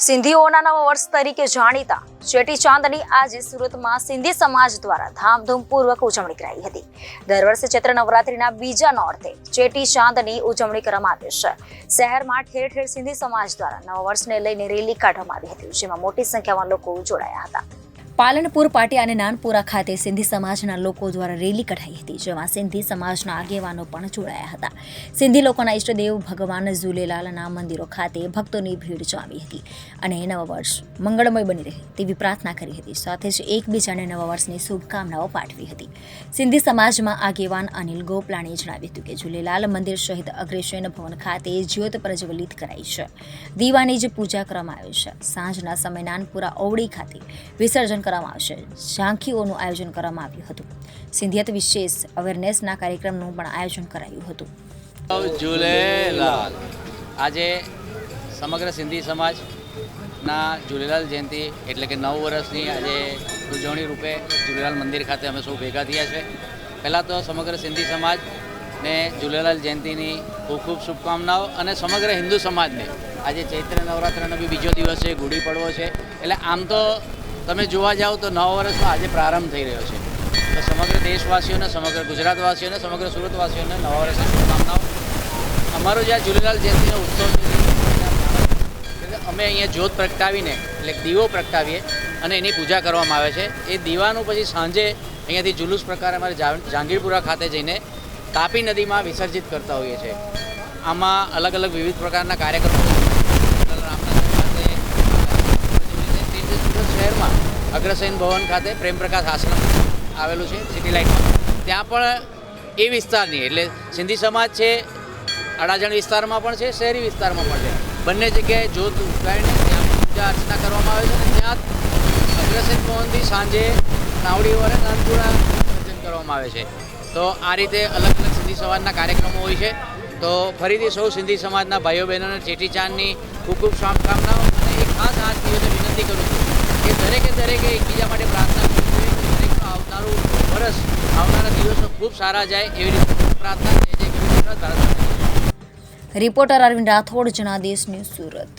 સિંધીઓના નવા વર્ષ તરીકે જાણીતા ચેટીચાંદની આજે સુરતમાં સિંધી સમાજ દ્વારા ધામધૂમપૂર્વક ઉજવણી કરાઈ હતી। દર વર્ષે ચૈત્ર નવરાત્રિના બીજા નોરતે ચેટીચાંદની ઉજવણી કરવામાં આવે છે। શહેરમાં ઠેર ઠેર સિંધી સમાજ દ્વારા નવા વર્ષને લઈને રેલી કાઢવામાં આવી હતી, જેમાં મોટી સંખ્યામાં લોકો જોડાયા હતા। પાલનપુર પાટિયા અને નાનપુરા ખાતે સિંધી સમાજના લોકો દ્વારા રેલી કઢાઈ હતી, જેમાં સિંધી સમાજના આગેવાનો પણ જોડાયા હતા। સિંધી લોકોના ઈષ્ટદેવ ભગવાન ઝૂલેલાલના મંદિરો ખાતે ભક્તોની ભીડ જામી હતી અને નવા વર્ષ મંગળમય બની રહે તેવી પ્રાર્થના કરી હતી। સાથે જ એકબીજાને નવા વર્ષની શુભકામનાઓ પાઠવી હતી। સિંધી સમાજમાં આગેવાન અનિલ ગોપલાણીએ જણાવ્યું હતું કે ઝૂલેલાલ મંદિર શહીદ અગ્રસેન ભવન ખાતે જ્યોત પ્રજ્વલિત કરાઈ છે, દીવાની જ પૂજા કરવામાં આવી છે। સાંજના સમયે નાનપુરા ઓવડી ખાતે વિસર્જન કરવામાં આવશે। ઝાંખીઓનું આયોજન કરવામાં આવ્યું હતું। સિંધિયત વિશેષ અવેરનેસના કાર્યક્રમનું પણ આયોજન કરાયું હતું। ઝૂલેલાલ આજે સમગ્ર સિંધી સમાજના ઝૂલેલાલ જયંતિ એટલે કે 9 વર્ષની આજે ઉજવણી રૂપે ઝૂલેલાલ મંદિર ખાતે અમે સૌ ભેગા થયા છે। પહેલાં તો સમગ્ર સિંધી સમાજને ઝૂલેલાલ જયંતિની ખૂબ ખૂબ શુભકામનાઓ અને સમગ્ર હિન્દુ સમાજને આજે ચૈત્ર નવરાત્રનો બી બીજો દિવસ છે, ગુડી પડવો છે, એટલે આમ તો તમે જોવા જાઓ તો નવા વર્ષનો આજે પ્રારંભ થઈ રહ્યો છે। તો સમગ્ર દેશવાસીઓને, સમગ્ર ગુજરાતવાસીઓને, સમગ્ર સુરતવાસીઓને નવા વર્ષની શુભકામનાઓ। અમારો જે આ ઝૂલેલાલ જયંતિનો ઉત્સવ છે, અમે અહીંયા જ્યોત પ્રગટાવીને એટલે દીવો પ્રગટાવીએ અને એની પૂજા કરવામાં આવે છે। એ દીવાનું પછી સાંજે અહીંયાથી જુલુસ પ્રકારે અમારે જહાંગીરપુરા ખાતે જઈને તાપી નદીમાં વિસર્જિત કરતા હોઈએ છીએ। આમાં અલગ અલગ વિવિધ પ્રકારના કાર્યક્રમો શહેરમાં અગ્રસેન ભવન ખાતે પ્રેમપ્રકાશ આશ્રમ આવેલું છે સિટી લાઇટમાં, ત્યાં પણ એ વિસ્તારની એટલે સિંધી સમાજ છે, અડાજણ વિસ્તારમાં પણ છે, શહેરી વિસ્તારમાં પણ છે, બંને જગ્યાએ જ્યોત ઉઠાવીને ત્યાં પૂજા અર્ચના કરવામાં આવે છે અને ત્યાં અગ્રસેન ભવનથી સાંજે નાવડી વરે નાનપુરા પૂજન કરવામાં આવે છે। તો આ રીતે અલગ અલગ સિંધી સમાજના કાર્યક્રમો હોય છે। તો ફરીથી સૌ સિંધી સમાજના ભાઈઓ બહેનોને ચેટીચાંદની ખૂબ ખૂબ શુભકામનાઓ અને એક ખાસ આ દિવસે વિનંતી કરું છું કે દરેકે એકબીજા માટે પ્રાર્થના કરવી જોઈએ કે દરેકનું આવનારું વર્ષ, આવનારા દિવસો ખૂબ સારા જાય એવી રીતે પ્રાર્થના જય જય ગરવી ગુજરાત ભારત। Reporter Arvind Rathod, Janadesh news, Surat.